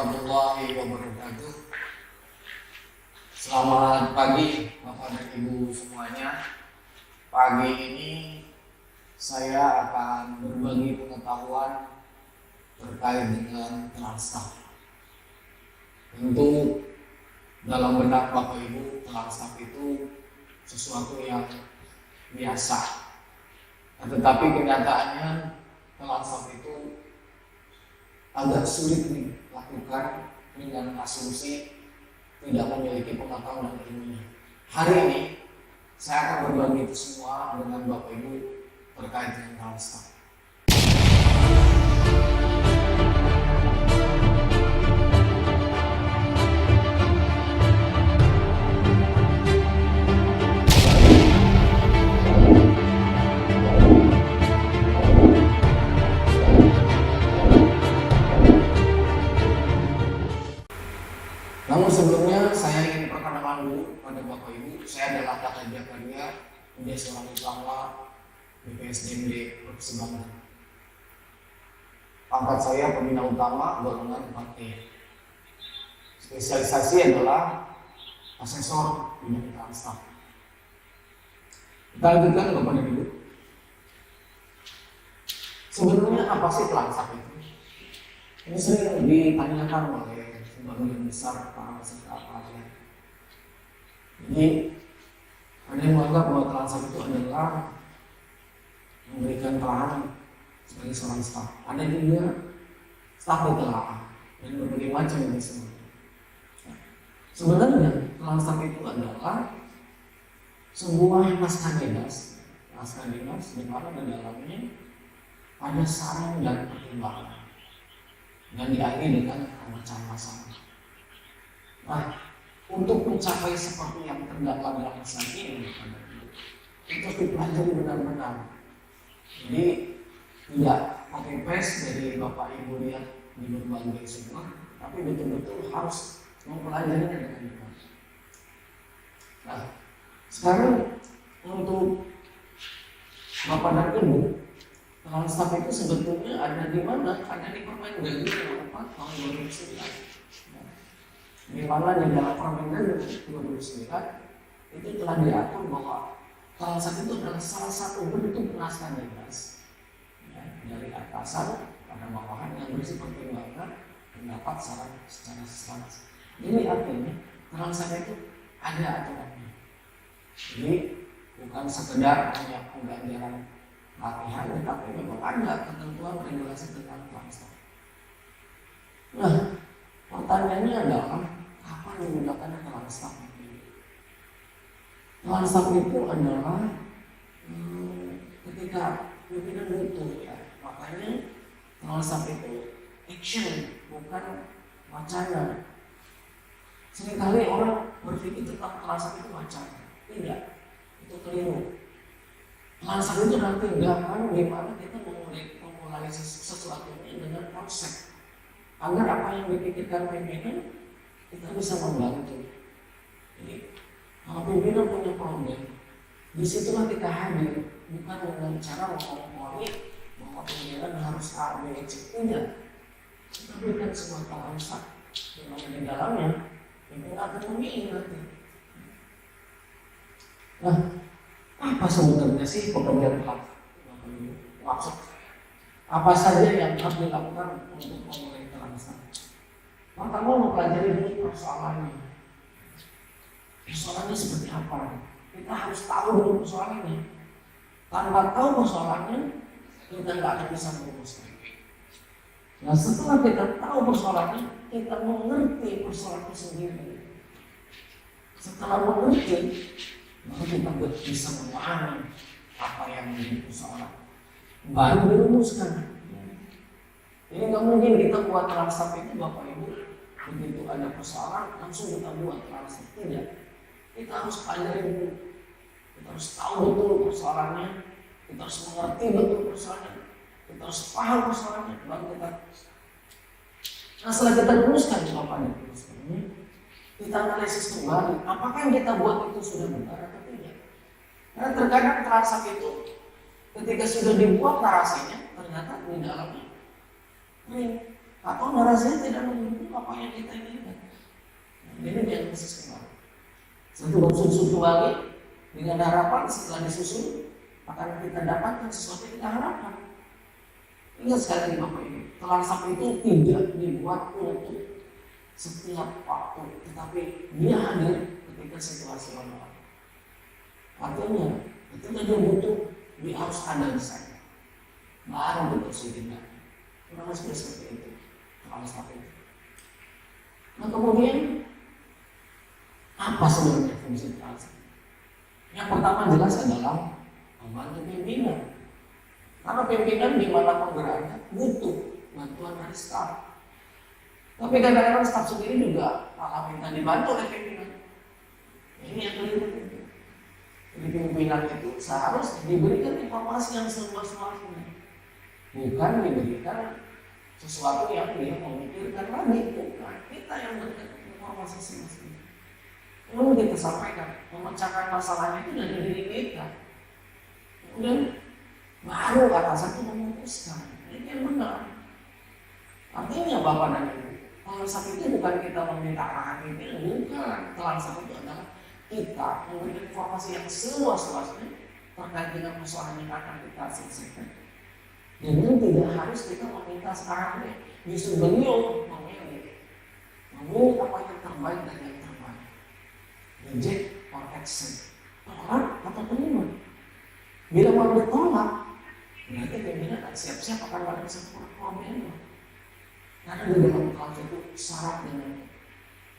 warahmatullahi wabarakatuh. Selamat pagi Bapak dan Ibu semuanya. Pagi ini saya akan berbagi pengetahuan terkait dengan Transstaff. Tentu dalam benak Bapak Ibu, Transstaff itu sesuatu yang biasa. Tetapi kenyataannya Transstaff itu agak sulit dilakukan dengan asumsi tidak memiliki pengetahuan dan ilmunya. Hari ini saya akan berbagi itu semua dengan Bapak Ibu terkait dengan Transstaff. Namun sebelumnya saya ingin perkenalkan dulu pada Bapak Ibu. Saya adalah Kakak Jakaria, menjadi seorang utama BPSDMD Provinsi Banten. Pangkat saya pembina utama golongan 4E. Spesialisasi adalah asesor bidang Transstaff. Kita lanjutkan kepada Ibu. Sebenarnya apa sih Transstaff itu? Ini sering ditanyakan oleh sebagian besar para peserta pelatihan. Jadi ada yang menganggap bahwa Transstaff itu adalah memberikan peran sebagai seorang staf. Ada juga staf ditelaah dan berbagai macam yang disebut. Sebenarnya Transstaff itu adalah sebuah naskah dinas di mana di dalamnya ada saran dan pertimbangan dan diakhiri dengan pemecahan masalah. Nah, untuk mencapai seperti yang terdapat dalam naskah ini, itu dipelajari benar-benar. Jadi tidak copy paste dari Bapak Ibu lihat di berbagai sumber, tapi betul-betul harus mempelajarinya dengan benar. Nah, sekarang untuk Bapak dan Ibu, Transstaff itu sebetulnya ada di mana? Ada di Permendagri nomor 4 tahun 2009. Di mana di dalam Permendagri 2009 itu telah diatur bahwa Transstaff itu adalah salah satu bentuk naskah dinas dari atasan pada bawahan yang berisi pertimbangan pendapat saran secara sistematis. Ini artinya Transstaff itu ada aturannya. Jadi bukan sekedar hanya pembelajaran latihan, tetapi memang ada ketentuan regulasi tentang Transstaff. Nah, pertanyaannya adalah kapan digunakan Transstaff? Transstaff itu adalah ketika pimpinan butuh, ya. Makanya Transstaff itu action, bukan wacana. Seringkali orang berpikir tentang Transstaff itu wacana. Tidak, itu keliru. Transstaff itu adalah tindakan di mana kita memulai sesuatu ini dengan konsep agar apa yang dipikirkan pimpinan kita bisa membantu. Jadi kalau pimpinan punya problem, disitulah kita hadir, bukan dengan cara mengomong-omongin bahwa pimpinan harus A, B, C. Tidak. Kita berikan sebuah konsep yang di dalamnya pimpinan akan memilih nanti. Nah, apa sebenarnya sih pekerjaan maksud apa saja yang harus dilakukan untuk memulai Transstaff? Pertama, mempelajari dulu persoalannya. Persoalannya seperti apa? Kita harus tahu dulu persoalannya. Tanpa tahu persoalannya, kita nggak akan bisa merumuskan. Nah, setelah kita tahu persoalannya, kita mengerti persoalan itu sendiri. Setelah mengerti, maka kita bisa memahami apa yang menjadi persoalan, baru dirumuskan. Ini nggak mungkin kita buat Transstaff itu Bapak Ibu begitu ada persoalan langsung kita buat Transstaff. Tidak, kita harus pelajari dulu, kita harus tahu betul persoalannya, kita harus mengerti betul persoalannya, kita harus paham persoalannya, baru kita. Nah, setelah kita rumuskan Bapak Ibu, kita analisis kembali, apakah yang kita buat itu sudah benar atau tidak. Karena terkadang Transstaff itu ketika sudah dibuat narasinya ternyata di dalamnya kering. atau narasinya tidak mendukung apa yang kita inginkan. Ini diagnosis kembali. Satu susu lagi dengan harapan setelah disusun akan kita dapatkan sesuatu yang kita harapkan. Ingat sekali lagi Bapak Ibu, telan sapi itu tidak dibuat untuk setiap waktu, tetapi dia hadir ketika situasi normal. Artinya, ketika dia butuh, dia harus ada di sana. Baru kita sudah. Kurang lebih seperti itu. Telan sapi itu. Nah kemudian apa sebenarnya fungsi telan sapi? Yang pertama jelas adalah membantu pimpinan. Karena pimpinan dimanapun berada butuh bantuan dari staf. Tapi kadang-kadang staf sendiri juga malah minta dibantu oleh pimpinan. Ini yang keliru. Jadi pimpinan itu seharusnya diberikan informasi yang seluas-luasnya, bukan diberikan sesuatu yang dia memikirkan lagi. Bukan kita yang memberikan informasi semestinya. Lalu kita sampaikan memecahkan masalahnya itu dari diri kita. Kemudian baru atasan itu memutuskan. Ini yang benar. Artinya Bapak dan Ibu, telan sapi itu bukan kita meminta arahan pimpinan, bukan. Telan sapi itu adalah kita memberikan informasi yang seluas-luasnya terkait dengan persoalan yang akan kita selesaikan. Dan tidak harus kita meminta sekarang ini. Justru beliau memilih apa yang terbaik dan yang terbaik. Reject or accept, tolak atau terima. Bila mau ditolak, berarti pimpinan akan siap-siap akan ada satu problem. Karena di dalam culture itu syarat dengan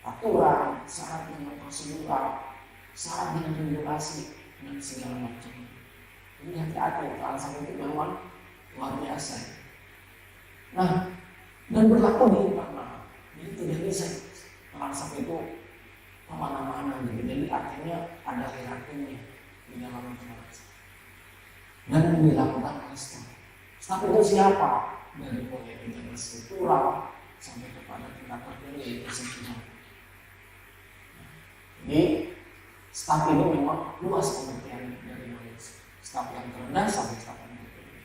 aturan, syarat dengan prosedural, syarat dengan regulasi dan segala macam. Ini hati-hati, alasan itu memang luar biasa. Nah, dan berlaku di internal. Jadi tidak bisa alasan itu kemana-mana. Jadi artinya ada hierarkinya di dalam internal. Dan dilakukan oleh staf. Staf itu siapa? Dari mulai tingkat struktural sampai kepada tingkat tertinggi itu semua. Jadi staf ini memang luas pengertiannya dari mulai staf yang terendah sampai staf yang tertinggi.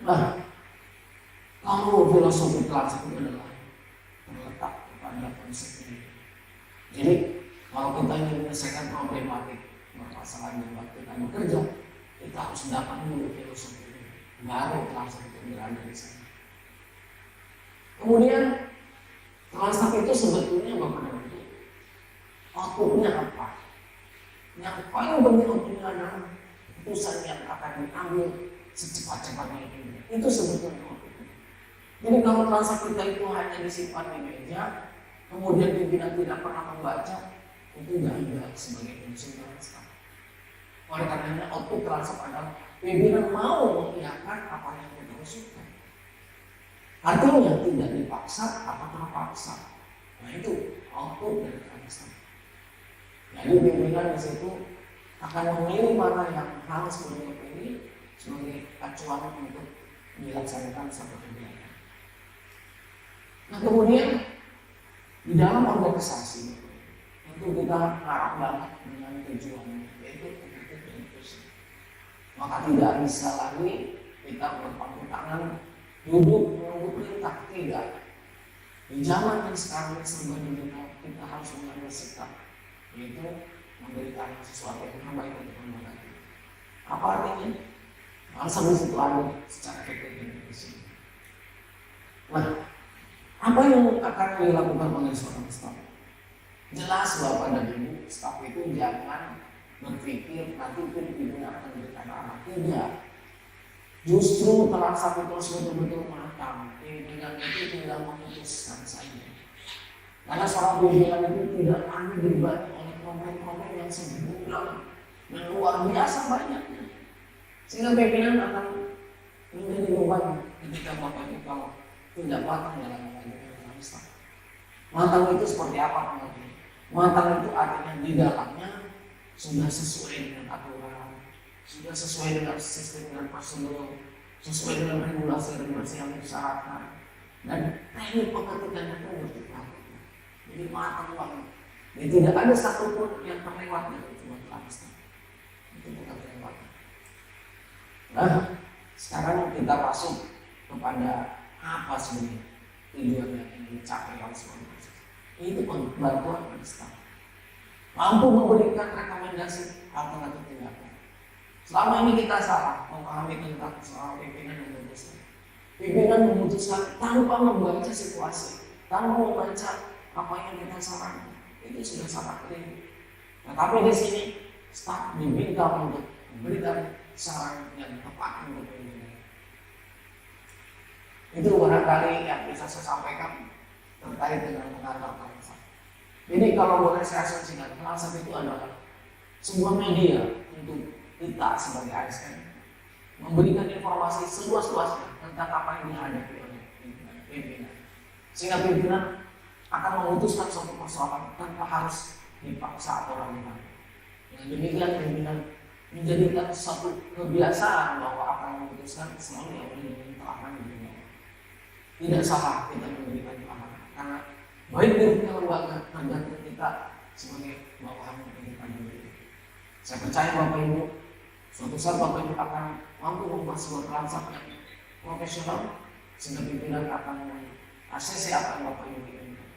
Nah, kalau filosofi kelas itu adalah terletak pada konsep ini. Jadi kalau kita ingin menyelesaikan problematik permasalahan yang kita bekerja, kita harus dapat dulu filosofi ini, baru kelas itu berada di sana. Kemudian kelas itu sebetulnya Bapak dan Ibu, outputnya apa? Yang paling penting outputnya adalah keputusan yang akan diambil secepat-cepatnya ini. Itu sebetulnya outputnya. Jadi kalau kelas kita itu hanya disimpan di meja, kemudian pimpinan tidak pernah membaca, itu tidak sebagai fungsi kelas. Oleh karenanya output transfer adalah pimpinan mau mengiyakan apa yang kita usulkan. Artinya tidak dipaksa atau terpaksa. Nah itu output dari transfer. Jadi pimpinan di situ akan memilih mana yang harus beliau pilih sebagai acuan untuk dilaksanakan satu kegiatan. Nah kemudian di dalam organisasi itu kita harap banget dengan tujuan yaitu maka tidak bisa lagi kita berpangku tangan duduk menunggu perintah. Tidak. Di zaman yang sekarang serba digital, kita harus mengambil sikap, yaitu memberikan sesuatu yang terbaik untuk masyarakat. Apa artinya? Bangsa di situ ada secara efektif di sini. Nah, apa yang akan dilakukan oleh seorang staf? Jelas Bapak dan Ibu, staf itu jangan berpikir nanti pimpinan akan memberikan arah. Tidak. Justru telah satu terus betul-betul matang. Pimpinan itu tidak memutuskan saja. Karena seorang pimpinan itu tidak akan dibebani oleh komen-komen yang sebenarnya dan luar biasa banyaknya. Sehingga pimpinan akan menjadi beban ketika Bapak itu kalau tidak matang dalam mengajarkan staf. Matang itu seperti apa pengertiannya? Matang itu artinya di dalamnya sudah sesuai dengan aturan, sudah sesuai dengan sistem dan prosedur, sesuai dengan regulasi yang disyaratkan, dan teknik pengetikannya itu bertepat. Jadi matang banget. Jadi tidak ada satupun yang terlewat dari cuma kelas. Itu bukan terlewat. Nah, sekarang kita masuk kepada apa sebenarnya tujuan yang dicapai oleh semua. Itu bantuan dari staf. Mampu memberikan rekomendasi alternatif tindakan. Selama ini kita salah memahami tentang soal pimpinan memutuskan. Pimpinan memutuskan tanpa membaca situasi, tanpa membaca apa yang kita sarankan. Itu sudah sangat keliru. Nah, tapi di sini staf diminta untuk memberikan saran yang tepat untuk pimpinan. Itu barangkali yang bisa saya sampaikan terkait dengan pengantar transaksi. Jadi kalau boleh saya asumsikan, transaksi itu adalah sebuah media untuk kita sebagai ASN memberikan informasi seluas-luasnya tentang apa yang dihadapi oleh pimpinan. Sehingga pimpinan akan memutuskan suatu persoalan tanpa harus dipaksa atau ragukan. Dengan demikian pimpinan menjadikan suatu kebiasaan bahwa akan memutuskan selalu yang diminta dirinya. Tidak salah kita memberikan arahan, karena baik buruknya lembaga tergantung kita sebagai bawahan pimpinan diri. Saya percaya Bapak Ibu, suatu saat Bapak Ibu akan mampu membuat sebuah transaksi yang profesional sehingga pimpinan akan mengaksesi apa yang Bapak Ibu inginkan.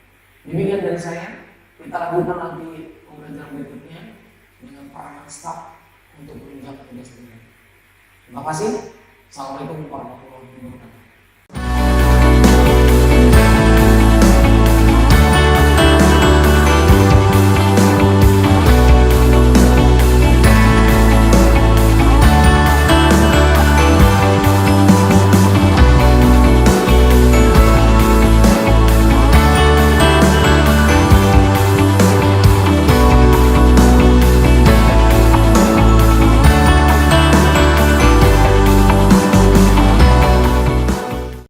Demikian dari saya, kita lanjutkan nanti pembelajaran berikutnya dengan para staf untuk menunjang tugas pimpinan. Terima kasih. Assalamualaikum warahmatullahi wabarakatuh.